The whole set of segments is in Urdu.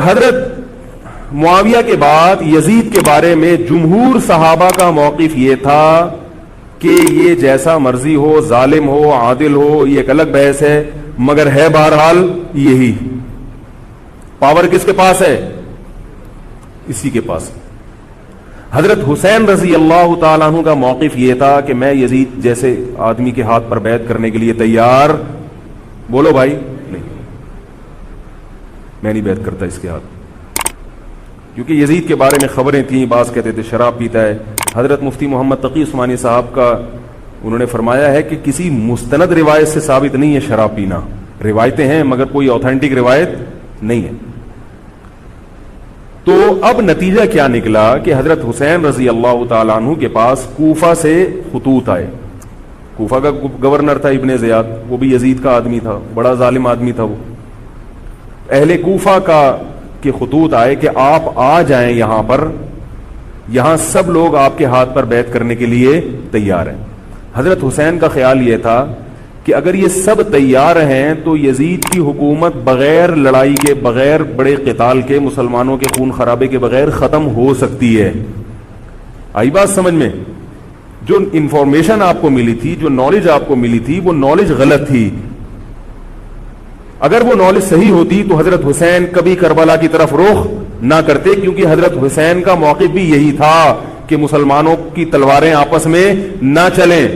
حضرت معاویہ کے بعد یزید کے بارے میں جمہور صحابہ کا موقف یہ تھا کہ یہ جیسا مرضی ہو، ظالم ہو، عادل ہو، یہ ایک الگ بحث ہے، مگر ہے بہرحال یہی پاور کس کے پاس ہے؟ اسی کے پاس۔ حضرت حسین رضی اللہ تعالیٰ عنہ کا موقف یہ تھا کہ میں یزید جیسے آدمی کے ہاتھ پر بیعت کرنے کے لیے تیار، بولو بھائی، نہیں، میں نہیں بیعت کرتا اس کے ہاتھ، کیونکہ یزید کے بارے میں خبریں تھیں، بعض کہتے تھے شراب پیتا ہے۔ حضرت مفتی محمد تقی عثمانی صاحب کا انہوں نے فرمایا ہے کہ کسی مستند روایت سے ثابت نہیں ہے شراب پینا، روایتیں ہیں مگر کوئی اوتھینٹک روایت نہیں ہے۔ تو اب نتیجہ کیا نکلا کہ حضرت حسین رضی اللہ تعالیٰ عنہ کے پاس کوفہ سے خطوط آئے۔ کوفہ کا گورنر تھا ابن زیاد، وہ بھی یزید کا آدمی تھا، بڑا ظالم آدمی تھا وہ۔ اہل کوفہ کے خطوط آئے کہ آپ آ جائیں یہاں پر، یہاں سب لوگ آپ کے ہاتھ پر بیعت کرنے کے لیے تیار ہیں۔ حضرت حسین کا خیال یہ تھا کہ اگر یہ سب تیار ہیں تو یزید کی حکومت بغیر لڑائی کے، بغیر بڑے قتال کے، مسلمانوں کے خون خرابے کے بغیر ختم ہو سکتی ہے۔ آئی بات سمجھ میں؟ جو انفارمیشن آپ کو ملی تھی، جو نالج آپ کو ملی تھی، وہ نالج غلط تھی۔ اگر وہ نالج صحیح ہوتی تو حضرت حسین کبھی کربلا کی طرف رخ نہ کرتے، کیونکہ حضرت حسین کا موقف بھی یہی تھا کہ مسلمانوں کی تلواریں آپس میں نہ چلیں۔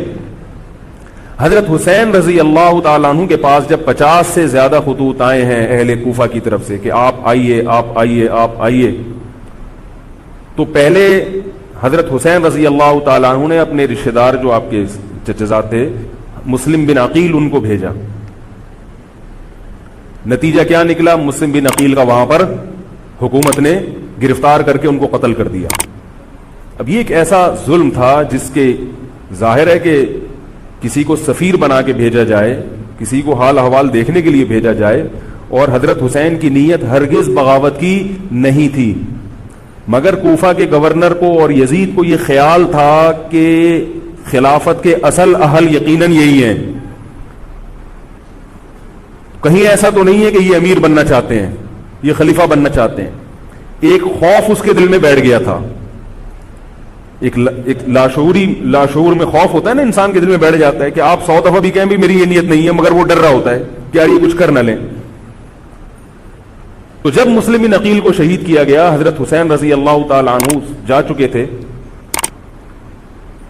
حضرت حسین رضی اللہ تعالیٰ عنہ کے پاس جب 50 سے زیادہ خطوط آئے ہیں اہل کوفہ کی طرف سے کہ آپ آئیے، آپ آئیے، آپ آئیے، تو پہلے حضرت حسین رضی اللہ تعالیٰ عنہ نے اپنے رشتہ دار جو آپ کے چچزاد تھے مسلم بن عقیل، ان کو بھیجا۔ نتیجہ کیا نکلا؟ مسلم بن عقیل کا وہاں پر حکومت نے گرفتار کر کے ان کو قتل کر دیا۔ اب یہ ایک ایسا ظلم تھا جس کے ظاہر ہے کہ کسی کو سفیر بنا کے بھیجا جائے، کسی کو حال احوال دیکھنے کے لیے بھیجا جائے، اور حضرت حسین کی نیت ہرگز بغاوت کی نہیں تھی، مگر کوفہ کے گورنر کو اور یزید کو یہ خیال تھا کہ خلافت کے اصل اہل یقیناً یہی ہیں، کہیں ایسا تو نہیں ہے کہ یہ امیر بننا چاہتے ہیں، یہ خلیفہ بننا چاہتے ہیں۔ ایک خوف اس کے دل میں بیٹھ گیا تھا، ایک لاشعور میں خوف ہوتا ہے نا، انسان کے دل میں بیٹھ جاتا ہے کہ آپ 100 دفعہ بھی کہیں بھی میری یہ نیت نہیں ہے، مگر وہ ڈر رہا ہوتا ہے کہ یار یہ کچھ کر نہ لیں۔ تو جب مسلم بن عقیل کو شہید کیا گیا، حضرت حسین رضی اللہ تعالیٰ عنہ جا چکے تھے۔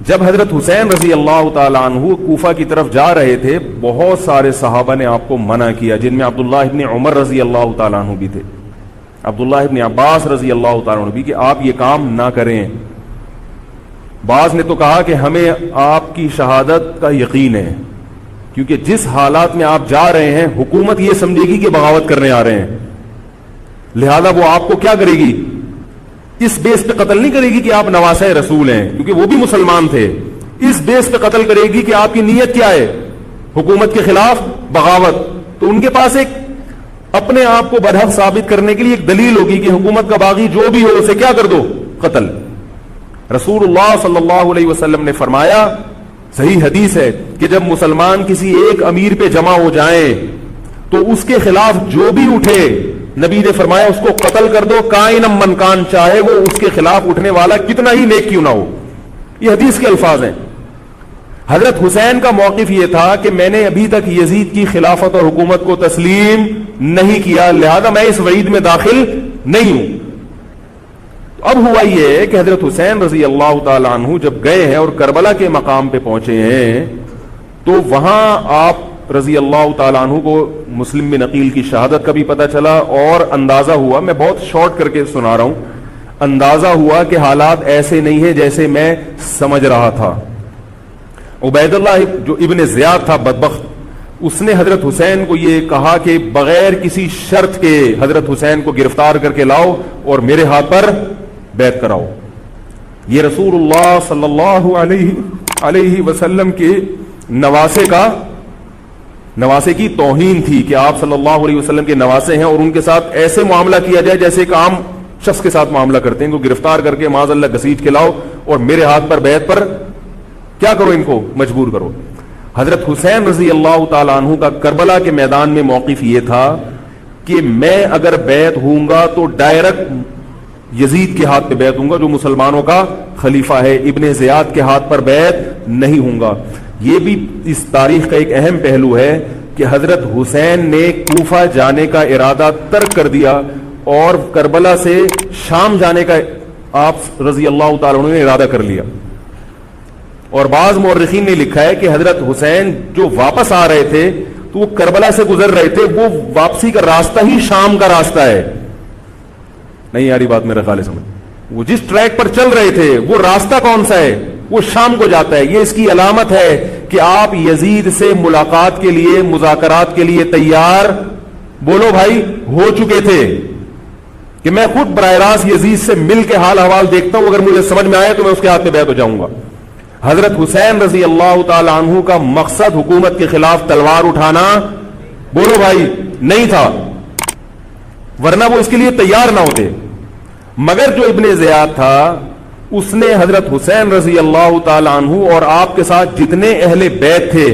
جب حضرت حسین رضی اللہ تعالیٰ عنہ کوفہ کی طرف جا رہے تھے، بہت سارے صحابہ نے آپ کو منع کیا، جن میں عبداللہ ابن عمر رضی اللہ تعالیٰ عنہ بھی تھے، عبداللہ ابن عباس رضی اللہ تعالیٰ عنہ بھی، کہ آپ یہ کام نہ کریں۔ بعض نے تو کہا کہ ہمیں آپ کی شہادت کا یقین ہے، کیونکہ جس حالات میں آپ جا رہے ہیں حکومت یہ سمجھے گی کہ بغاوت کرنے آ رہے ہیں، لہذا وہ آپ کو کیا کرے گی؟ اس بیس پہ قتل نہیں کرے گی کہ آپ نواسہ رسول ہیں، کیونکہ وہ بھی مسلمان تھے، اس بیس پہ قتل کرے گی کہ آپ کی نیت کیا ہے؟ حکومت کے خلاف بغاوت۔ تو ان کے پاس ایک اپنے آپ کو برحق ثابت کرنے کے لیے ایک دلیل ہوگی کہ حکومت کا باغی جو بھی ہو اسے کیا کر دو؟ قتل۔ رسول اللہ صلی اللہ علیہ وسلم نے فرمایا، صحیح حدیث ہے، کہ جب مسلمان کسی ایک امیر پہ جمع ہو جائیں تو اس کے خلاف جو بھی اٹھے، نبی نے فرمایا اس کو قتل کر دو، کائنم من کان، چاہے وہ اس کے خلاف اٹھنے والا کتنا ہی نیک کیوں نہ ہو۔ یہ حدیث کے الفاظ ہیں۔ حضرت حسین کا موقف یہ تھا کہ میں نے ابھی تک یزید کی خلافت اور حکومت کو تسلیم نہیں کیا، لہذا میں اس وعید میں داخل نہیں ہوں۔ اب ہوا یہ کہ حضرت حسین رضی اللہ تعالی عنہ جب گئے ہیں اور کربلا کے مقام پہ پہنچے ہیں، تو وہاں آپ رضی اللہ تعالی عنہ کو مسلم بن عقیل کی شہادت کا بھی پتہ چلا، اور اندازہ ہوا، میں بہت شارٹ کر کے سنا رہا ہوں، اندازہ ہوا کہ حالات ایسے نہیں ہیں جیسے میں سمجھ رہا تھا۔ عبید اللہ جو ابن زیاد تھا بدبخت، اس نے حضرت حسین کو یہ کہا کہ بغیر کسی شرط کے حضرت حسین کو گرفتار کر کے لاؤ اور میرے ہاتھ پر بیعت کراؤ۔ یہ رسول اللہ صلی اللہ علیہ وسلم کے نواسے کی توہین تھی کہ آپ صلی اللہ علیہ وسلم کے نواسے ہیں اور ان کے ساتھ ایسے معاملہ کیا جائے جیسے ایک عام شخص کے ساتھ معاملہ کرتے ہیں، ان کو گرفتار کر کے معاذ اللہ گھسیٹ کے لاؤ اور میرے ہاتھ پر بیعت پر کیا کرو، ان کو مجبور کرو۔ حضرت حسین رضی اللہ تعالی عنہ کا کربلا کے میدان میں موقف یہ تھا کہ میں اگر بیعت ہوں گا تو ڈائریکٹ یزید کے ہاتھ پہ بیعت ہوں گا جو مسلمانوں کا خلیفہ ہے، ابن زیاد کے ہاتھ پر بیعت نہیں ہوں گا۔ یہ بھی اس تاریخ کا ایک اہم پہلو ہے کہ حضرت حسین نے کوفہ جانے کا ارادہ ترک کر دیا اور کربلا سے شام جانے کا آپ رضی اللہ تعالیٰ عنہ نے ارادہ کر لیا۔ اور بعض مورخین نے لکھا ہے کہ حضرت حسین جو واپس آ رہے تھے تو وہ کربلا سے گزر رہے تھے، وہ واپسی کا راستہ ہی شام کا راستہ ہے۔ نہیں یاری بات میرا خیال ہے سمجھ، وہ جس ٹریک پر چل رہے تھے وہ راستہ کون سا ہے؟ وہ شام کو جاتا ہے۔ یہ اس کی علامت ہے کہ آپ یزید سے ملاقات کے لیے، مذاکرات کے لیے تیار بولو بھائی ہو چکے تھے کہ میں خود براہ راست یزید سے مل کے حال احوال دیکھتا ہوں، اگر مجھے سمجھ میں آئے تو میں اس کے ہاتھ میں بیعت ہو جاؤں گا۔ حضرت حسین رضی اللہ تعالی عنہ کا مقصد حکومت کے خلاف تلوار اٹھانا بولو بھائی نہیں تھا، ورنہ وہ اس کے لیے تیار نہ ہوتے۔ مگر جو ابن زیاد تھا اس نے حضرت حسین رضی اللہ تعالی عنہ اور آپ کے ساتھ جتنے اہل بیت تھے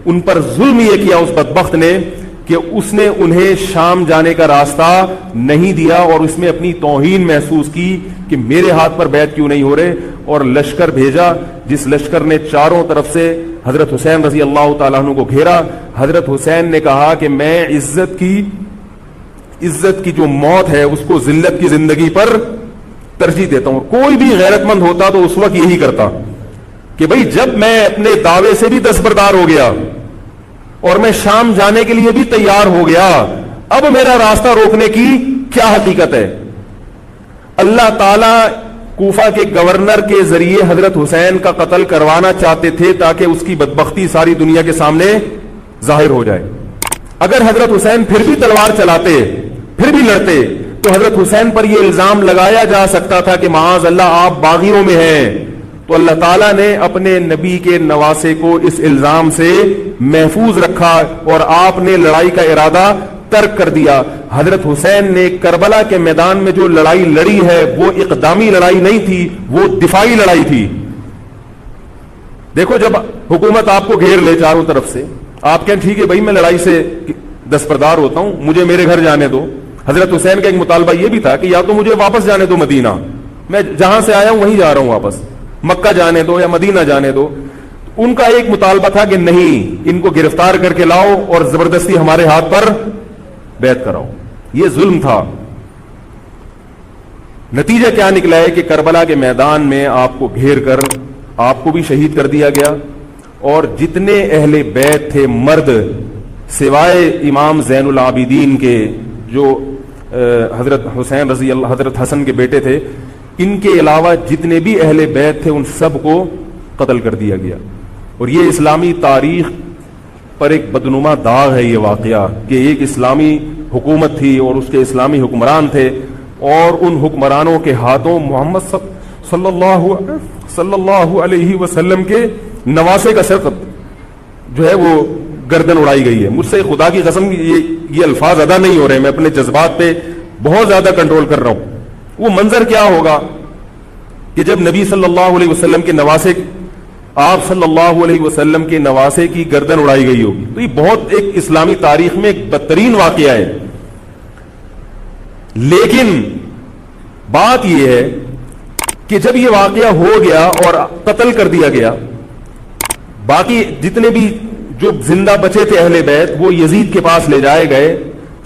ان پر ظلم یہ کیا اس بدبخت نے کہ اس نے انہیں شام جانے کا راستہ نہیں دیا اور اس میں اپنی توہین محسوس کی کہ میرے ہاتھ پر بیعت کیوں نہیں ہو رہے، اور لشکر بھیجا جس لشکر نے چاروں طرف سے حضرت حسین رضی اللہ تعالیٰ عنہ کو گھیرا۔ حضرت حسین نے کہا کہ میں عزت کی جو موت ہے اس کو ذلت کی زندگی پر ترجیح دیتا ہوں۔ کوئی بھی غیرت مند ہوتا تو اس وقت یہی کرتا کہ بھئی جب میں اپنے دعوے سے بھی دستبردار ہو گیا اور میں شام جانے کے لیے بھی تیار ہو گیا، اب میرا راستہ روکنے کی کیا حقیقت ہے؟ اللہ تعالی کوفہ کے گورنر کے ذریعے حضرت حسین کا قتل کروانا چاہتے تھے تاکہ اس کی بدبختی ساری دنیا کے سامنے ظاہر ہو جائے۔ اگر حضرت حسین پھر بھی تلوار چلاتے، پھر بھی لڑتے، تو حضرت حسین پر یہ الزام لگایا جا سکتا تھا کہ معاذ اللہ آپ باغیوں میں ہیں۔ تو اللہ تعالیٰ نے اپنے نبی کے نواسے کو اس الزام سے محفوظ رکھا اور آپ نے لڑائی کا ارادہ ترک کر دیا۔ حضرت حسین نے کربلا کے میدان میں جو لڑائی لڑی ہے وہ اقدامی لڑائی نہیں تھی، وہ دفاعی لڑائی تھی۔ دیکھو جب حکومت آپ کو گھیر لے چاروں طرف سے، آپ کہیں ٹھیک ہے بھائی میں لڑائی سے دستبردار ہوتا ہوں، مجھے میرے گھر جانے دو۔ حضرت حسین کا ایک مطالبہ یہ بھی تھا کہ یا تو مجھے واپس جانے دو مدینہ، میں جہاں سے آیا ہوں وہیں جا رہا ہوں واپس، مکہ جانے دو یا مدینہ جانے دو۔ ان کا ایک مطالبہ تھا کہ نہیں، ان کو گرفتار کر کے لاؤ اور زبردستی ہمارے ہاتھ پر بیعت کراؤ۔ یہ ظلم تھا۔ نتیجہ کیا نکلا ہے کہ کربلا کے میدان میں آپ کو گھیر کر آپ کو بھی شہید کر دیا گیا، اور جتنے اہل بیت تھے مرد سوائے امام زین العابدین کے جو حضرت حسین رضی اللہ حضرت حسن کے بیٹے تھے، ان کے علاوہ جتنے بھی اہل بیت تھے ان سب کو قتل کر دیا گیا۔ اور یہ اسلامی تاریخ پر ایک بدنما داغ ہے یہ واقعہ کہ ایک اسلامی حکومت تھی اور اس کے اسلامی حکمران تھے، اور ان حکمرانوں کے ہاتھوں محمد صلی اللہ علیہ وسلم کے نواسے کا سر جو ہے وہ گردن اڑائی گئی ہے۔ مجھ سے خدا کی قسم یہ الفاظ ادا نہیں ہو رہے، میں اپنے جذبات پہ بہت زیادہ کنٹرول کر رہا ہوں۔ وہ منظر کیا ہوگا کہ جب نبی صلی اللہ علیہ وسلم کے نواسے، آپ صلی اللہ علیہ وسلم کے نواسے کی گردن اڑائی گئی ہوگی۔ تو یہ بہت ایک اسلامی تاریخ میں ایک بدترین واقعہ ہے۔ لیکن بات یہ ہے کہ جب یہ واقعہ ہو گیا اور قتل کر دیا گیا، باقی جتنے بھی جو زندہ بچے تھے اہل بیت وہ یزید کے پاس لے جائے گئے۔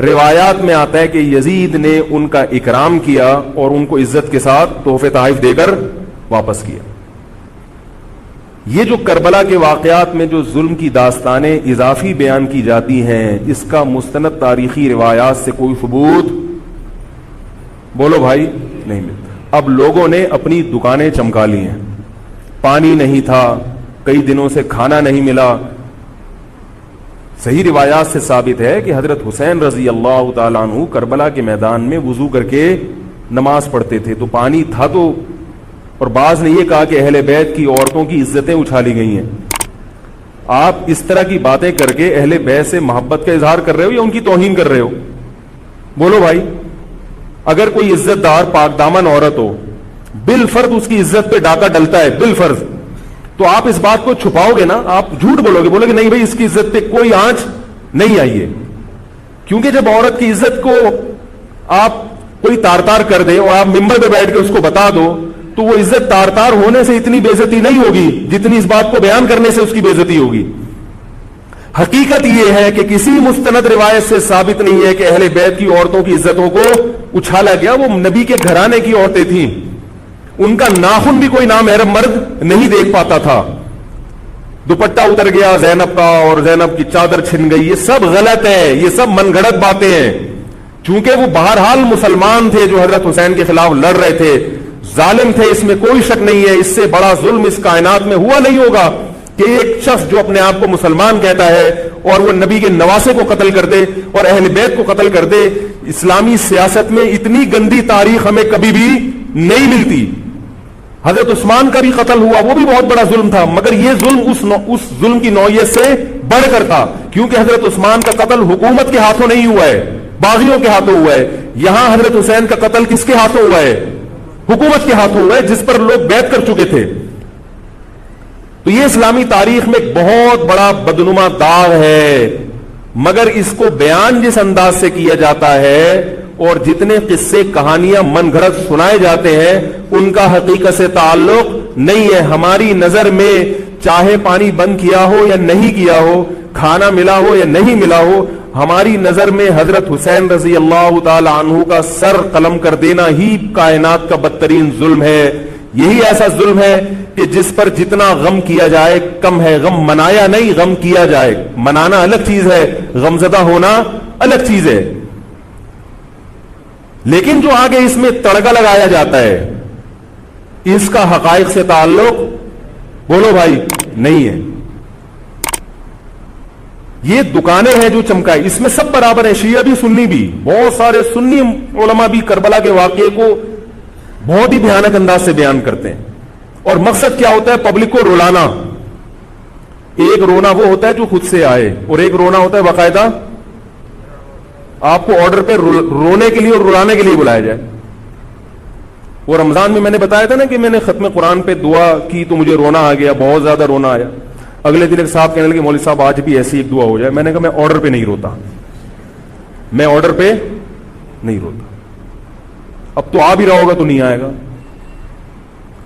روایات میں آتا ہے کہ یزید نے ان کا اکرام کیا اور ان کو عزت کے ساتھ تحفے تحائف دے کر واپس کیا۔ یہ جو کربلا کے واقعات میں جو ظلم کی داستانیں اضافی بیان کی جاتی ہیں، اس کا مستند تاریخی روایات سے کوئی ثبوت بولو بھائی نہیں ملتا۔ اب لوگوں نے اپنی دکانیں چمکا لی ہیں، پانی نہیں تھا، کئی دنوں سے کھانا نہیں ملا۔ صحیح روایات سے ثابت ہے کہ حضرت حسین رضی اللہ تعالیٰ عنہ کربلا کے میدان میں وضو کر کے نماز پڑھتے تھے، تو پانی تھا تو، اور بعض نے یہ کہا کہ اہل بیت کی عورتوں کی عزتیں اچھالی گئی ہیں۔ آپ اس طرح کی باتیں کر کے اہل بیت سے محبت کا اظہار کر رہے ہو یا ان کی توہین کر رہے ہو؟ بولو بھائی۔ اگر کوئی عزت دار پاک دامن عورت ہو، بالفرض اس کی عزت پہ ڈاکہ ڈلتا ہے، بالفرض، تو آپ اس بات کو چھپاؤ گے نا، آپ جھوٹ بولو گے، بولو گے نہیں بھائی اس کی عزت پہ کوئی آنچ نہیں آئی ہے۔ کیونکہ جب عورت کی عزت کو آپ کوئی تار تار کر دے اور آپ ممبر پہ بیٹھ کے اس کو بتا دو تو وہ عزت تار تار ہونے سے اتنی بے عزتی نہیں ہوگی جتنی اس بات کو بیان کرنے سے اس کی بے عزتی ہوگی. حقیقت یہ ہے کہ کسی مستند روایت سے ثابت نہیں ہے کہ اہل بیت کی عورتوں کی عزتوں کو اچھالا گیا. وہ نبی کے گھرانے کی عورتیں تھیں, ان کا ناخن بھی کوئی نامحرم مرد نہیں دیکھ پاتا تھا. دوپٹہ اتر گیا زینب کا اور زینب کی چادر چھن گئی, یہ سب غلط ہے, یہ سب من گھڑت باتیں ہیں. چونکہ وہ بہرحال مسلمان تھے جو حضرت حسین کے خلاف لڑ رہے تھے, ظالم تھے, اس میں کوئی شک نہیں ہے. اس سے بڑا ظلم اس کائنات میں ہوا نہیں ہوگا کہ ایک شخص جو اپنے آپ کو مسلمان کہتا ہے اور وہ نبی کے نواسے کو قتل کر دے اور اہل بیت کو قتل کر دے. اسلامی سیاست میں اتنی گندی تاریخ ہمیں کبھی بھی نہیں ملتی. حضرت عثمان کا بھی قتل ہوا, وہ بھی بہت بڑا ظلم تھا, مگر یہ ظلم اس ظلم کی نوعیت سے بڑھ کر تھا, کیونکہ حضرت عثمان کا قتل حکومت کے ہاتھوں نہیں ہوا ہے, باغیوں کے ہاتھوں ہوا ہے. یہاں حضرت حسین کا قتل کس کے ہاتھوں ہوا ہے؟ حکومت کے ہاتھوں ہوا ہے, جس پر لوگ بیعت کر چکے تھے. تو یہ اسلامی تاریخ میں ایک بہت بڑا بدنما داغ ہے, مگر اس کو بیان جس انداز سے کیا جاتا ہے اور جتنے قصے کہانیاں من گھڑت سنائے جاتے ہیں ان کا حقیقت سے تعلق نہیں ہے. ہماری نظر میں چاہے پانی بند کیا ہو یا نہیں کیا ہو, کھانا ملا ہو یا نہیں ملا ہو, ہماری نظر میں حضرت حسین رضی اللہ تعالی عنہ کا سر قلم کر دینا ہی کائنات کا بدترین ظلم ہے. یہی ایسا ظلم ہے کہ جس پر جتنا غم کیا جائے کم ہے. غم منایا نہیں, غم کیا جائے. منانا الگ چیز ہے, غمزدہ ہونا الگ چیز ہے. لیکن جو آگے اس میں تڑکا لگایا جاتا ہے اس کا حقائق سے تعلق بولو بھائی نہیں ہے. یہ دکانیں ہیں جو چمکائی, اس میں سب برابر ہیں, شیعہ بھی سنی بھی. بہت سارے سنی علماء بھی کربلا کے واقعے کو بہت ہی بھیانک انداز سے بیان کرتے ہیں, اور مقصد کیا ہوتا ہے؟ پبلک کو رلانا. ایک رونا وہ ہوتا ہے جو خود سے آئے, اور ایک رونا ہوتا ہے باقاعدہ آپ کو آرڈر پہ رونے کے لیے اور رلانے کے لیے بلایا جائے. وہ رمضان میں نے بتایا تھا نا کہ میں نے ختم قرآن پہ دعا کی تو مجھے رونا آ گیا, بہت زیادہ رونا آیا. اگلے دن ایک صاحب کہنے لگے مولوی صاحب آج بھی ایسی ایک دعا ہو جائے. میں نے کہا میں آرڈر پہ نہیں روتا, میں آرڈر پہ نہیں روتا. اب تو آ بھی رہا ہوگا تو نہیں آئے گا.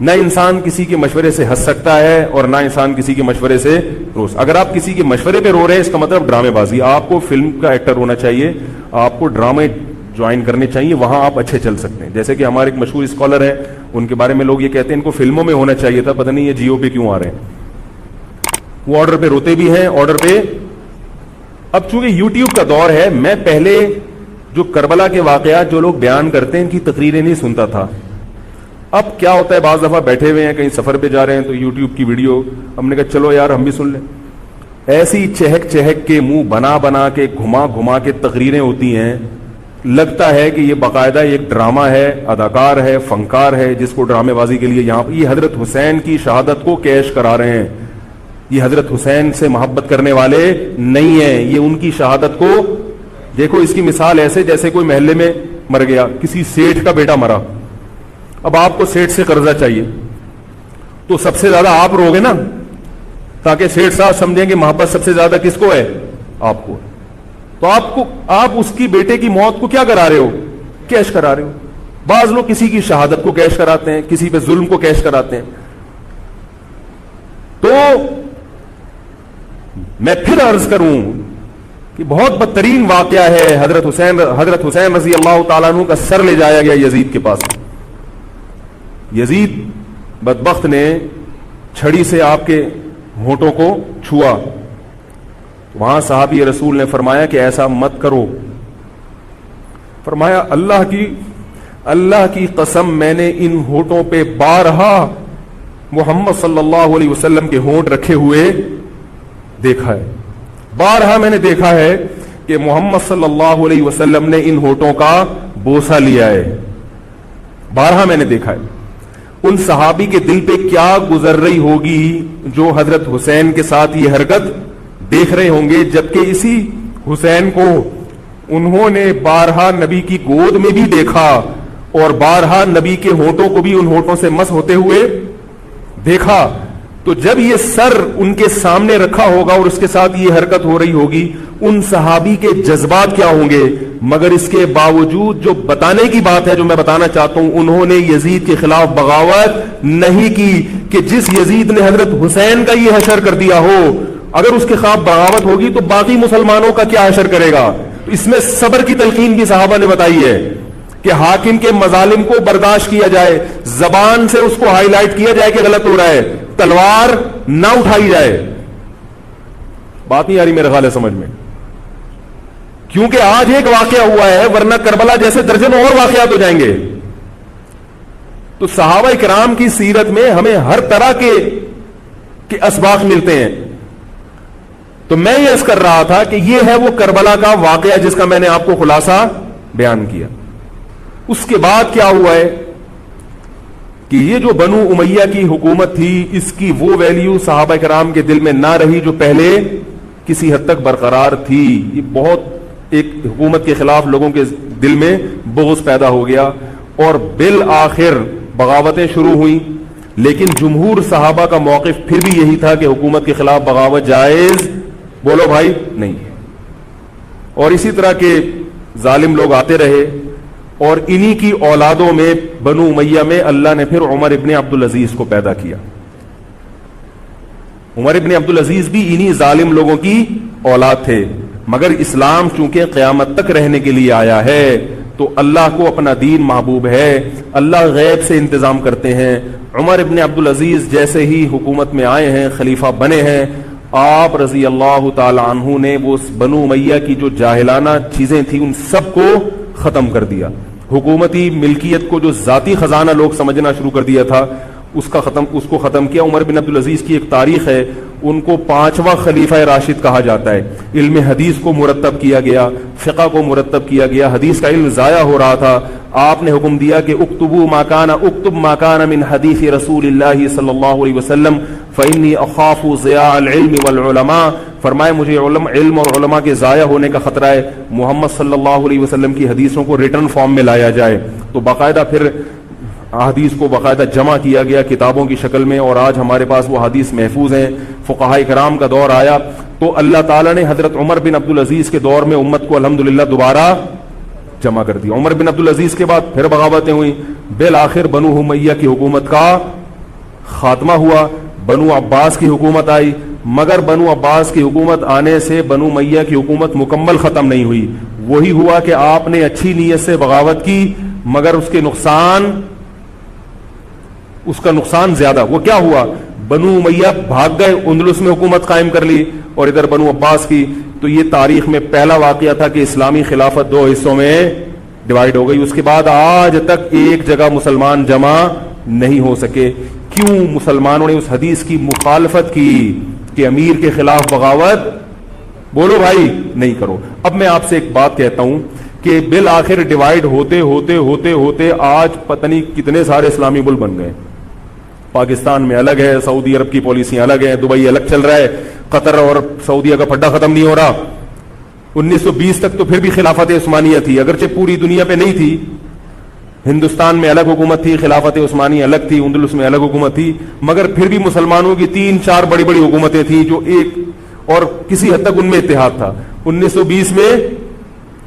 نہ انسان کسی کے مشورے سے ہنس سکتا ہے اور نہ انسان کسی کے مشورے سے روز. اگر آپ کسی کے مشورے پہ رو رہے ہیں اس کا مطلب ڈرامے بازی. آپ کو فلم کا ایکٹر ہونا چاہیے, آپ کو ڈرامے جوائن کرنے چاہیے, وہاں آپ اچھے چل سکتے ہیں. جیسے کہ ہمارے ایک مشہور اسکالر ہے, ان کے بارے میں لوگ یہ کہتے ہیں ان کو فلموں میں ہونا چاہیے تھا, پتہ نہیں یہ جیو پہ کیوں آ رہے ہیں. وہ آرڈر پہ روتے بھی ہیں, آرڈر پہ. اب چونکہ یوٹیوب کا دور ہے, میں پہلے جو کربلا کے واقعات جو لوگ بیان کرتے ہیں ان کی تقریریں نہیں سنتا تھا. اب کیا ہوتا ہے, بعض دفعہ بیٹھے ہوئے ہیں کہیں سفر پہ جا رہے ہیں تو یوٹیوب کی ویڈیو, ہم نے کہا چلو یار ہم بھی سن لیں. ایسی چہک چہک کے منہ بنا بنا کے گھما گھما کے تقریریں ہوتی ہیں, لگتا ہے کہ یہ باقاعدہ ایک ڈرامہ ہے, اداکار ہے, فنکار ہے جس کو ڈرامے بازی کے لیے یہاں. یہ حضرت حسین کی شہادت کو کیش کرا رہے ہیں. یہ حضرت حسین سے محبت کرنے والے نہیں ہیں, یہ ان کی شہادت کو دیکھو. اس کی مثال ایسے جیسے کوئی محلے میں مر گیا, کسی سیٹھ کا بیٹا مرا, اب آپ کو سیٹھ سے قرضہ چاہیے تو سب سے زیادہ آپ رو گے نا, تاکہ سیٹھ صاحب سمجھیں کہ محبت سب سے زیادہ کس کو ہے؟ آپ کو. تو آپ اس کی بیٹے کی موت کو کیا کرا رہے ہو؟ کیش کرا رہے ہو. بعض لوگ کسی کی شہادت کو کیش کراتے ہیں, کسی پہ ظلم کو کیش کراتے ہیں. تو میں پھر عرض کروں کہ بہت بدترین واقعہ ہے. حضرت حسین رضی اللہ تعالیٰ عنہ کا سر لے جایا گیا یزید کے پاس. یزید بدبخت نے چھڑی سے آپ کے ہونٹوں کو چھوا. وہاں صحابی رسول نے فرمایا کہ ایسا مت کرو. فرمایا اللہ کی قسم میں نے ان ہونٹوں پہ بارہا محمد صلی اللہ علیہ وسلم کے ہونٹ رکھے ہوئے دیکھا ہے. بارہا میں نے دیکھا ہے کہ محمد صلی اللہ علیہ وسلم نے ان ہونٹوں کا بوسہ لیا ہے. بارہا میں نے دیکھا ہے. ان صحابی کے دل پہ کیا گزر رہی ہوگی جو حضرت حسین کے ساتھ یہ حرکت دیکھ رہے ہوں گے, جبکہ اسی حسین کو انہوں نے بارہا نبی کی گود میں بھی دیکھا اور بارہا نبی کے ہونٹوں کو بھی ان ہونٹوں سے مس ہوتے ہوئے دیکھا. تو جب یہ سر ان کے سامنے رکھا ہوگا اور اس کے ساتھ یہ حرکت ہو رہی ہوگی، ان صحابی کے جذبات کیا ہوں گے؟ مگر اس کے باوجود جو بتانے کی بات ہے، جو میں بتانا چاہتا ہوں، انہوں نے یزید کے خلاف بغاوت نہیں کی کہ جس یزید نے حضرت حسین کا یہ حشر کر دیا ہو، اگر اس کے خلاف بغاوت ہوگی تو باقی مسلمانوں کا کیا حشر کرے گا؟ اس میں صبر کی تلقین بھی صحابہ نے بتائی ہے کہ حاکم کے مظالم کو برداشت کیا جائے، زبان سے اس کو ہائی لائٹ کیا جائے کہ غلط ہو رہا ہے، تلوار نہ اٹھائی جائے۔ بات نہیں آ رہی میرے خیال ہے سمجھ میں؟ کیونکہ آج ایک واقعہ ہوا ہے، ورنہ کربلا جیسے درجنوں اور واقعات ہو جائیں گے۔ تو صحابہ کرام کی سیرت میں ہمیں ہر طرح کے اسباق ملتے ہیں۔ تو میں یہ عرض کر رہا تھا کہ یہ ہے وہ کربلا کا واقعہ جس کا میں نے آپ کو خلاصہ بیان کیا۔ اس کے بعد کیا ہوا ہے کہ یہ جو بنو امیہ کی حکومت تھی، اس کی وہ ویلیو صحابہ کرام کے دل میں نہ رہی جو پہلے کسی حد تک برقرار تھی۔ یہ بہت ایک حکومت کے خلاف لوگوں کے دل میں بغض پیدا ہو گیا اور بالآخر بغاوتیں شروع ہوئیں، لیکن جمہور صحابہ کا موقف پھر بھی یہی تھا کہ حکومت کے خلاف بغاوت جائز، بولو بھائی، نہیں۔ اور اسی طرح کے ظالم لوگ آتے رہے، اور انہی کی اولادوں میں بنو امیہ میں اللہ نے پھر عمر ابن عبدالعزیز کو پیدا کیا۔ عمر ابن عبدالعزیز بھی انہی ظالم لوگوں کی اولاد تھے، مگر اسلام چونکہ قیامت تک رہنے کے لیے آیا ہے تو اللہ کو اپنا دین محبوب ہے، اللہ غیب سے انتظام کرتے ہیں۔ عمر ابن عبدالعزیز جیسے ہی حکومت میں آئے ہیں، خلیفہ بنے ہیں، آپ رضی اللہ تعالی عنہ نے وہ بنو امیہ کی جو جاہلانہ چیزیں تھیں ان سب کو ختم کر دیا۔ حکومتی ملکیت کو جو ذاتی خزانہ لوگ سمجھنا شروع کر دیا تھا، اس کو ختم کیا۔ عمر بن عبدالعزیز کی ایک تاریخ ہے، ان کو 5واں خلیفہ راشد کہا جاتا ہے۔ علم حدیث کو مرتب کیا گیا، فقہ کو مرتب کیا گیا، حدیث کا علم ضائع ہو رہا تھا، آپ نے حکم دیا کہ اکتب ما کان من حدیث رسول اللہ صلی اللہ علیہ وسلم فإنی اخاف ضیاع العلم والعلماء، فرمائے مجھے علم اور علماء کے ضائع ہونے کا خطرہ ہے، محمد صلی اللہ علیہ وسلم کی حدیثوں کو ریٹن فارم میں لایا جائے۔ تو باقاعدہ پھر حدیث کو باقاعدہ جمع کیا گیا کتابوں کی شکل میں، اور آج ہمارے پاس وہ حدیث محفوظ ہیں۔ فقہاء کرام کا دور آیا تو اللہ تعالیٰ نے حضرت عمر بن عبدالعزیز کے دور میں امت کو الحمدللہ دوبارہ جمع کر دیا۔ عمر بن عبدالعزیز کے بعد پھر بغاوتیں ہوئیں، بالآخر بنو امیہ کی حکومت کا خاتمہ ہوا، بنو عباس کی حکومت آئی، مگر بنو عباس کی حکومت آنے سے بنو امیہ کی حکومت مکمل ختم نہیں ہوئی۔ وہی ہوا کہ آپ نے اچھی نیت سے بغاوت کی، مگر اس کا نقصان زیادہ۔ وہ کیا ہوا؟ بنو امیہ بھاگ گئے، اندلس میں حکومت قائم کر لی، اور ادھر بنو عباس کی۔ تو یہ تاریخ میں پہلا واقعہ تھا کہ اسلامی خلافت 2 حصوں میں ڈیوائیڈ ہو گئی۔ اس کے بعد آج تک ایک جگہ مسلمان جمع نہیں ہو سکے۔ کیوں؟ مسلمانوں نے اس حدیث کی مخالفت کی کہ امیر کے خلاف بغاوت، بولو بھائی، نہیں کرو۔ اب میں آپ سے ایک بات کہتا ہوں کہ بالآخر ڈیوائیڈ ہوتے ہوتے ہوتے ہوتے آج پتہ نہیں کتنے سارے اسلامی ملک بن گئے۔ پاکستان میں الگ ہے، سعودی عرب کی پالیسیاں الگ ہیں، دبئی الگ چل رہا ہے، قطر اور سعودیہ کا پھڈا ختم نہیں ہو رہا۔ 1920 تک تو پھر بھی خلافت عثمانیہ تھی، اگرچہ پوری دنیا پہ نہیں تھی۔ ہندوستان میں الگ حکومت تھی، خلافت عثمانیہ الگ تھی، اندلس میں الگ حکومت تھی، مگر پھر بھی مسلمانوں کی 3-4 بڑی بڑی حکومتیں تھیں جو ایک اور کسی حد تک ان میں اتحاد تھا۔ 1920 میں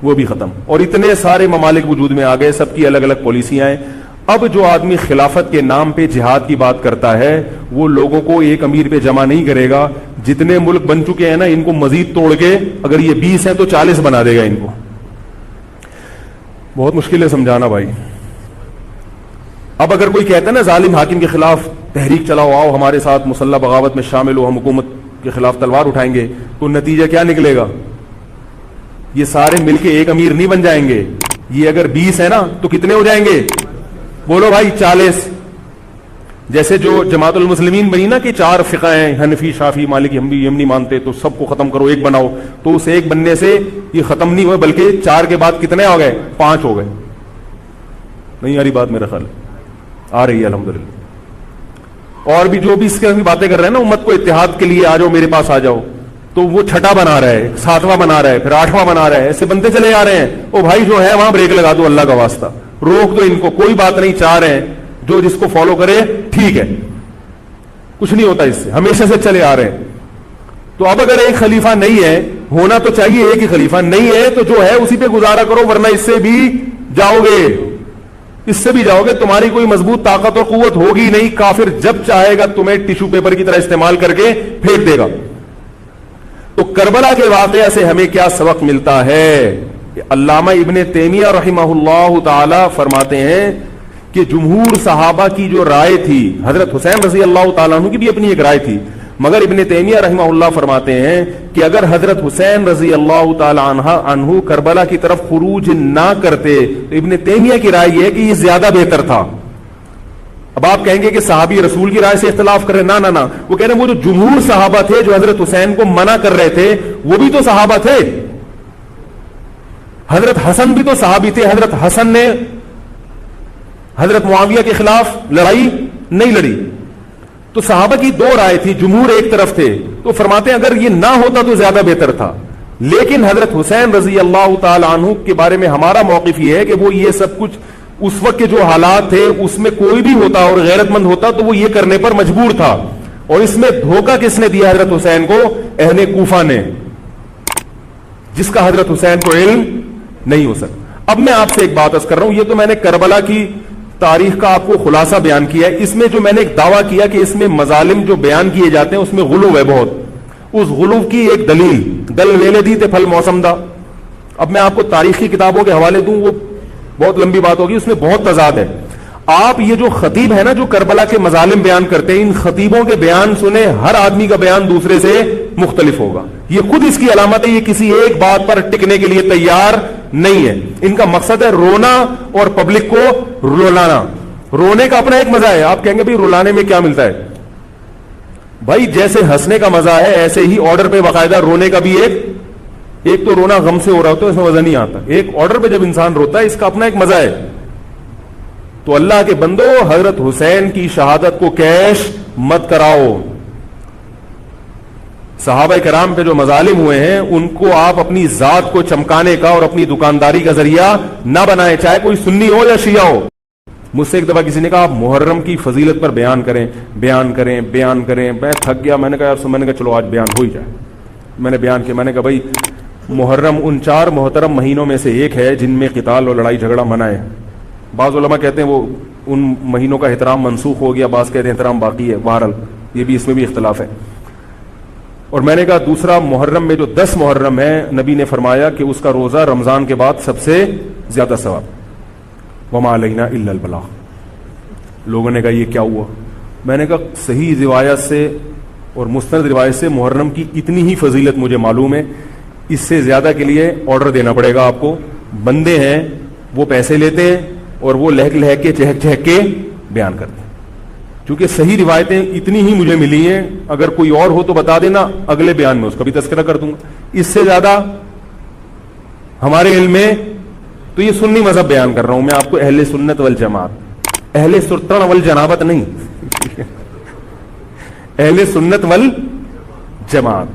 وہ بھی ختم، اور اتنے سارے ممالک وجود میں آ گئے، سب کی الگ الگ پالیسیاں ہیں۔ اب جو آدمی خلافت کے نام پہ جہاد کی بات کرتا ہے وہ لوگوں کو ایک امیر پہ جمع نہیں کرے گا۔ جتنے ملک بن چکے ہیں نا، ان کو مزید توڑ کے، اگر یہ 20 ہیں تو 40 بنا دے گا ان کو۔ بہت مشکل ہے سمجھانا بھائی۔ اب اگر کوئی کہتا ہے نا ظالم حاکم کے خلاف تحریک چلاؤ، آؤ ہمارے ساتھ مسلح بغاوت میں شامل ہو، ہم حکومت کے خلاف تلوار اٹھائیں گے، تو نتیجہ کیا نکلے گا؟ یہ سارے مل کے ایک امیر نہیں بن جائیں گے۔ یہ اگر 20 ہے نا تو کتنے ہو جائیں گے؟ بولو بھائی، 40۔ جیسے جو جماعت المسلمین بنی نا کہ 4 فقہ ہیں، حنفی، شافعی، مالکی، ہم نہیں مانتے، تو سب کو ختم کرو، ایک بناؤ، تو اس ایک بننے سے یہ ختم نہیں ہوئے، بلکہ 4 کے بعد کتنے ہو گئے؟ 5 ہو گئے۔ نہیں آ رہی بات؟ میرا خیال آ رہی ہے الحمدللہ۔ اور بھی جو بھی اس کی باتیں کر رہے ہیں نا، امت کو اتحاد کے لیے آ جاؤ، میرے پاس آ جاؤ، تو وہ 6واں بنا رہا ہے، 7واں بنا رہا ہے، پھر 8واں بنا رہا ہے، ایسے بنتے چلے آ رہے ہیں۔ او بھائی جو ہے وہاں بریک لگا دو، اللہ کا واسطہ روک دو ان کو، کوئی بات نہیں، 4 ہیں، جو جس کو فالو کرے ٹھیک ہے، کچھ نہیں ہوتا اس سے, ہمیشہ سے چلے آ رہے ہیں. تو اب اگر ایک خلیفہ نہیں ہے, ہونا تو چاہیے ایک ہی خلیفہ, نہیں ہے تو جو ہے اسی پہ گزارا کرو, ورنہ اس سے بھی جاؤ گے, اس سے بھی جاؤ گے. تمہاری کوئی مضبوط طاقت اور قوت ہوگی نہیں, کافر جب چاہے گا تمہیں ٹیشو پیپر کی طرح استعمال کر کے پھینک دے گا. تو کربلا کے واقعہ سے ہمیں کیا سبق ملتا ہے؟ علامہ ابن تیمیہ رحمہ اللہ تعالی فرماتے ہیں کہ جمہور صحابہ کی جو رائے تھی, حضرت حسین رضی اللہ تعالیٰ عنہ کی بھی اپنی ایک رائے تھی, مگر ابن تیمیہ رحمہ اللہ فرماتے ہیں کہ اگر حضرت حسین رضی اللہ تعالیٰ عنہ کربلا کی طرف خروج نہ کرتے تو ابن تیمیہ کی رائے یہ ہے کہ یہ زیادہ بہتر تھا. اب آپ کہیں گے کہ صحابی رسول کی رائے سے اختلاف کر رہے, نہ, وہ کہہ رہے ہیں وہ جو جمہور صحابہ تھے جو حضرت حسین کو منع کر رہے تھے وہ بھی تو صحابہ تھے. حضرت حسن بھی تو صحابی تھے. حضرت حسن نے حضرت معاویہ کے خلاف لڑائی نہیں لڑی. تو صحابہ کی دو رائے تھی, جمہور ایک طرف تھے. تو فرماتے ہیں اگر یہ نہ ہوتا تو زیادہ بہتر تھا. لیکن حضرت حسین رضی اللہ تعالی عنہ کے بارے میں ہمارا موقف یہ ہے کہ وہ یہ سب کچھ اس وقت کے جو حالات تھے اس میں کوئی بھی ہوتا اور غیرت مند ہوتا تو وہ یہ کرنے پر مجبور تھا. اور اس میں دھوکہ کس نے دیا حضرت حسین کو؟ اہل کوفہ نے, جس کا حضرت حسین کو علم نہیں ہو سکتا. اب میں آپ سے ایک بات عرض کر رہا ہوں, یہ تو میں نے کربلا کی تاریخ کا آپ کو خلاصہ بیان کیا ہے. اس میں جو میں نے ایک دعویٰ کیا کہ اس میں مظالم جو بیان کیے جاتے ہیں اس میں غلو ہے بہت, اس غلو کی ایک دلیل دل ویلے دی تے پھل موسم دا. اب میں آپ کو تاریخی کتابوں کے حوالے دوں, وہ بہت لمبی بات ہوگی, اس میں بہت تضاد ہے. آپ یہ جو خطیب ہے نا جو کربلا کے مظالم بیان کرتے ہیں, ان خطیبوں کے بیان سنیں, ہر آدمی کا بیان دوسرے سے مختلف ہوگا. یہ خود اس کی علامت ہے, یہ کسی ایک بات پر ٹکنے کے لیے تیار نہیں ہے. ان کا مقصد ہے رونا اور پبلک کو رلانا. رونے کا اپنا ایک مزہ ہے. آپ کہیں گے بھائی رلانے میں کیا ملتا ہے؟ بھائی جیسے ہنسنے کا مزہ ہے ایسے ہی آرڈر پہ باقاعدہ رونے کا بھی ایک تو رونا غم سے ہو رہا ہوتا ہے, اس میں مزہ نہیں آتا. ایک آرڈر پہ جب انسان روتا ہے اس کا اپنا ایک مزہ ہے. تو اللہ کے بندو, حضرت حسین کی شہادت کو کیش مت کراؤ. صحابہ کرام پہ جو مظالم ہوئے ہیں ان کو آپ اپنی ذات کو چمکانے کا اور اپنی دکانداری کا ذریعہ نہ بنائیں, چاہے کوئی سنی ہو یا شیعہ ہو. مجھ سے ایک دفعہ کسی نے کہا آپ محرم کی فضیلت پر بیان کریں. میں تھک گیا, میں نے کہا چلو آج بیان ہو ہی جائے. میں نے بیان کیا, میں نے کہا بھائی محرم ان 4 محترم مہینوں میں سے ایک ہے جن میں قتال اور لڑائی جھگڑا منع ہے. بعض علماء کہتے ہیں وہ ان مہینوں کا احترام منسوخ ہو گیا, بعض کہتے ہیں احترام باقی ہے. بہرحال یہ بھی, اس میں بھی اختلاف ہے. اور میں نے کہا دوسرا محرم میں جو 10 محرم ہے, نبی نے فرمایا کہ اس کا روزہ رمضان کے بعد سب سے زیادہ ثواب. وما علینا الا البلاغ. لوگوں نے کہا یہ کیا ہوا؟ میں نے کہا صحیح روایت سے اور مستند روایت سے محرم کی اتنی ہی فضیلت مجھے معلوم ہے, اس سے زیادہ کے لیے آرڈر دینا پڑے گا آپ کو. بندے ہیں وہ پیسے لیتے ہیں اور وہ لہک لہک کے چہک چہک کے بیان کرتے ہیں. چونکہ صحیح روایتیں اتنی ہی مجھے ملی ہیں, اگر کوئی اور ہو تو بتا دینا, اگلے بیان میں اس کا بھی تذکرہ کر دوں گا. اس سے زیادہ ہمارے علم میں تو یہ سنی مذہب بیان کر رہا ہوں میں آپ کو, اہل سنت والجماعت, اہل سرطن والجنابت نہیں, اہل سنت والجماعت.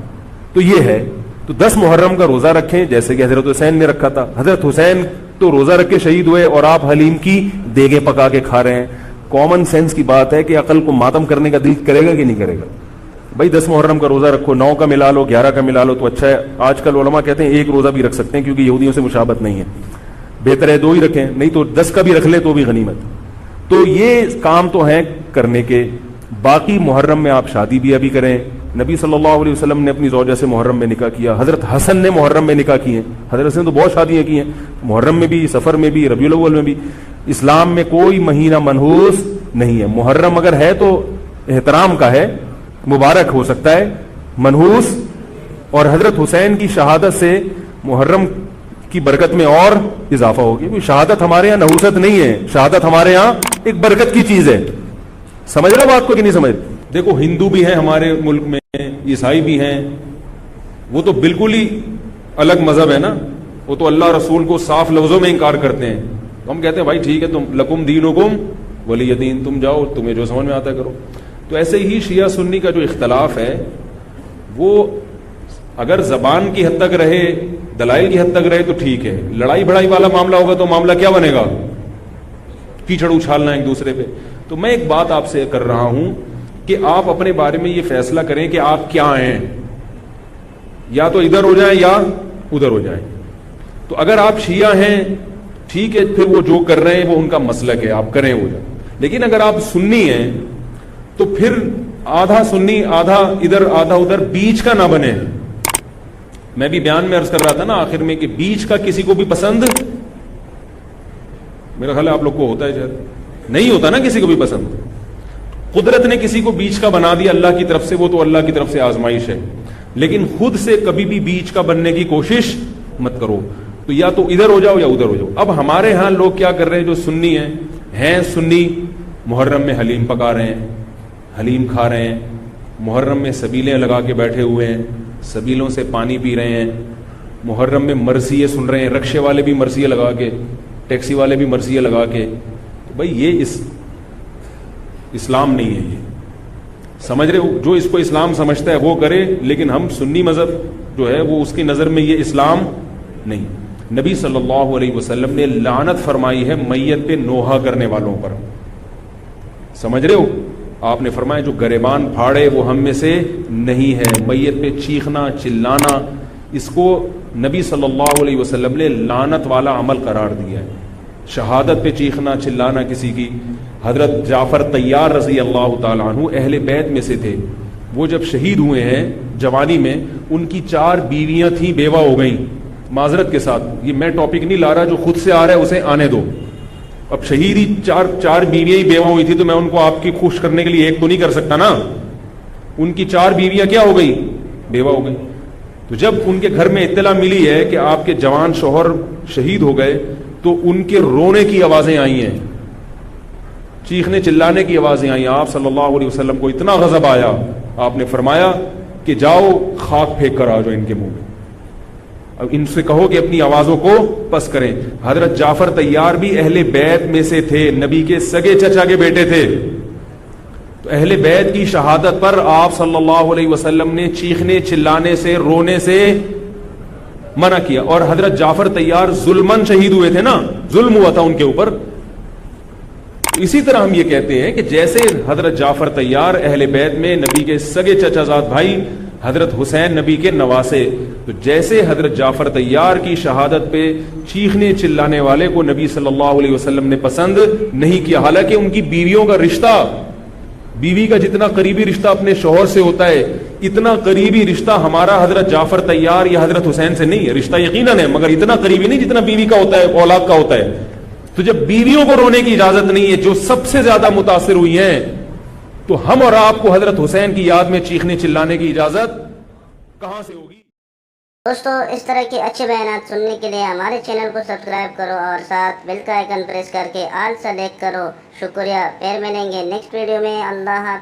تو یہ ہے. تو 10 محرم کا روزہ رکھیں جیسے کہ حضرت حسین نے رکھا تھا. حضرت حسین تو روزہ رکھ کے شہید ہوئے اور آپ حلیم کی دیگیں پکا کے کھا رہے ہیں. کامن سینس کی بات ہے کہ عقل کو ماتم کرنے کا دل کرے گا کہ نہیں کرے گا؟ بھائی 10 محرم کا روزہ رکھو, 9 کا ملا لو, 11 کا ملا لو تو اچھا ہے. آج کل علماء کہتے ہیں 1 روزہ بھی رکھ سکتے ہیں کیونکہ یہودیوں سے مشابہت نہیں ہے, بہتر ہے 2 ہی رکھیں, نہیں تو 10 کا بھی رکھ لیں تو بھی غنیمت. تو یہ کام تو ہیں کرنے کے. باقی محرم میں آپ شادی بھی ابھی کریں. نبی صلی اللہ علیہ وسلم نے اپنی زوجہ سے محرم میں نکاح کیا, حضرت حسن نے محرم میں نکاح کیے. حضرت حسن تو بہت شادیاں کی ہیں, محرم میں بھی, سفر میں بھی, ربیع الاول میں بھی. اسلام میں کوئی مہینہ منحوس نہیں ہے. محرم اگر ہے تو احترام کا ہے, مبارک ہو سکتا ہے, منحوس. اور حضرت حسین کی شہادت سے محرم کی برکت میں اور اضافہ ہوگی. شہادت ہمارے یہاں نحوست نہیں ہے, شہادت ہمارے یہاں ایک برکت کی چیز ہے. سمجھ رہے بات کو کہ نہیں سمجھ؟ دیکھو ہندو بھی ہیں ہمارے ملک میں, عیسائی بھی ہیں, وہ تو بالکل ہی الگ مذہب ہے نا, وہ تو اللہ رسول کو صاف لفظوں میں انکار کرتے ہیں. ہم کہتے ہیں بھائی ٹھیک ہے, تم لکم دینکم ولی دین, تم جاؤ تمہیں جو سمجھ میں آتا ہے کرو. تو ایسے ہی شیعہ سنی کا جو اختلاف ہے وہ اگر زبان کی حد تک رہے, دلائل کی حد تک رہے تو ٹھیک ہے. لڑائی بڑائی والا معاملہ ہوگا تو معاملہ کیا بنے گا؟ کیچڑ اچھالنا ایک دوسرے پہ. تو میں ایک بات آپ سے کر رہا ہوں کہ آپ اپنے بارے میں یہ فیصلہ کریں کہ آپ کیا ہیں, یا تو ادھر ہو جائیں یا ادھر ہو جائیں. تو اگر آپ شیعہ ہیں ٹھیک ہے, پھر وہ جو کر رہے ہیں وہ ان کا مسلک ہے, آپ کریں وہ. لیکن اگر آپ سنی ہیں تو پھر آدھا سنی آدھا ادھر آدھا ادھر, بیچ کا نہ بنے. میں بھی بیان میں عرض کر رہا تھا نا آخر میں کہ بیچ کا کسی کو بھی پسند, میرا خیال ہے آپ لوگ کو ہوتا ہے شاید نہیں ہوتا نا کسی کو بھی پسند. قدرت نے کسی کو بیچ کا بنا دیا اللہ کی طرف سے, وہ تو اللہ کی طرف سے آزمائش ہے. لیکن خود سے کبھی بھی بیچ کا بننے کی کوشش مت کرو. تو یا تو ادھر ہو جاؤ یا ادھر ہو جاؤ. اب ہمارے ہاں لوگ کیا کر رہے ہیں, جو سنی ہیں سنی, محرم میں حلیم پکا رہے ہیں, حلیم کھا رہے ہیں, محرم میں سبیلیں لگا کے بیٹھے ہوئے ہیں, سبیلوں سے پانی پی رہے ہیں, محرم میں مرثیے سن رہے ہیں, رکشے والے بھی مرثیے لگا کے, ٹیکسی والے بھی مرثیے لگا کے. تو بھائی یہ اسلام نہیں ہے. یہ سمجھ رہے ہو, جو اس کو اسلام سمجھتا ہے وہ کرے, لیکن ہم سنی مذہب جو ہے وہ اس کی نظر میں یہ اسلام نہیں. نبی صلی اللہ علیہ وسلم نے لعنت فرمائی ہے میت پہ نوحہ کرنے والوں پر. سمجھ رہے ہو, آپ نے فرمایا جو گریبان پھاڑے وہ ہم میں سے نہیں ہے. میت پہ چیخنا چلانا, اس کو نبی صلی اللہ علیہ وسلم نے لعنت والا عمل قرار دیا ہے. شہادت پہ چیخنا چلانا کسی کی. حضرت جعفر طیار رضی اللہ تعالیٰ عنہ اہل بیت میں سے تھے. وہ جب شہید ہوئے ہیں جوانی میں, ان کی 4 بیویاں تھیں, بیوہ ہو گئیں. معذرت کے ساتھ یہ میں ٹاپک نہیں لا رہا, جو خود سے آ رہا ہے اسے آنے دو. اب شہید ہی 4 بیویاں ہی بیوہ ہوئی تھی, تو میں ان کو آپ کی خوش کرنے کے لیے ایک تو نہیں کر سکتا نا. ان کی 4 بیویاں کیا ہو گئی, بیوہ ہو گئی. تو جب ان کے گھر میں اطلاع ملی ہے کہ آپ کے جوان شوہر شہید ہو گئے, تو ان کے رونے کی آوازیں آئی ہیں, چیخنے چلانے کی آوازیں آئی. آپ صلی اللہ علیہ وسلم کو اتنا غضب آیا, آپ نے فرمایا کہ جاؤ خاک پھینک کر آ جاؤ ان کے منہ میں, اب ان سے کہو کہ اپنی آوازوں کو پس کریں. حضرت جعفر طیار بھی اہل بیت میں سے تھے, نبی کے سگے چچا کے بیٹے تھے. تو اہل بیت کی شہادت پر آپ صلی اللہ علیہ وسلم نے چیخنے چلانے سے, رونے سے منع کیا. اور حضرت جعفر طیار ظلمن شہید ہوئے تھے نا, ظلم ہوا تھا ان کے اوپر. اسی طرح ہم یہ کہتے ہیں کہ جیسے حضرت جعفر طیار اہل بیت میں نبی کے سگے چچا زاد بھائی, حضرت حسین نبی کے نواسے, تو جیسے حضرت جعفر طیار کی شہادت پہ چیخنے چلانے والے کو نبی صلی اللہ علیہ وسلم نے پسند نہیں کیا. حالانکہ ان کی بیویوں کا رشتہ, بیوی کا جتنا قریبی رشتہ اپنے شوہر سے ہوتا ہے, اتنا قریبی رشتہ ہمارا حضرت جعفر طیار یا حضرت حسین سے نہیں ہے. رشتہ یقیناً ہے, مگر اتنا قریبی نہیں جتنا بیوی کا ہوتا ہے, اولاد کا ہوتا ہے. تو جب بیویوں کو رونے کی اجازت نہیں ہے, جو سب سے زیادہ متاثر ہوئی ہیں, تو ہم اور آپ کو حضرت حسین کی یاد میں چیخنے چلانے کی اجازت کہاں سے ہوگی؟ دوستو, اس طرح کے اچھے بیانات سننے کے لیے ہمارے چینل کو سبسکرائب کرو اور ساتھ بیل کا آئیکن پریس کر کے آل سلیکٹ کرو. شکریہ. پھر ملیں گے نیکسٹ ویڈیو میں. اللہ حافظ.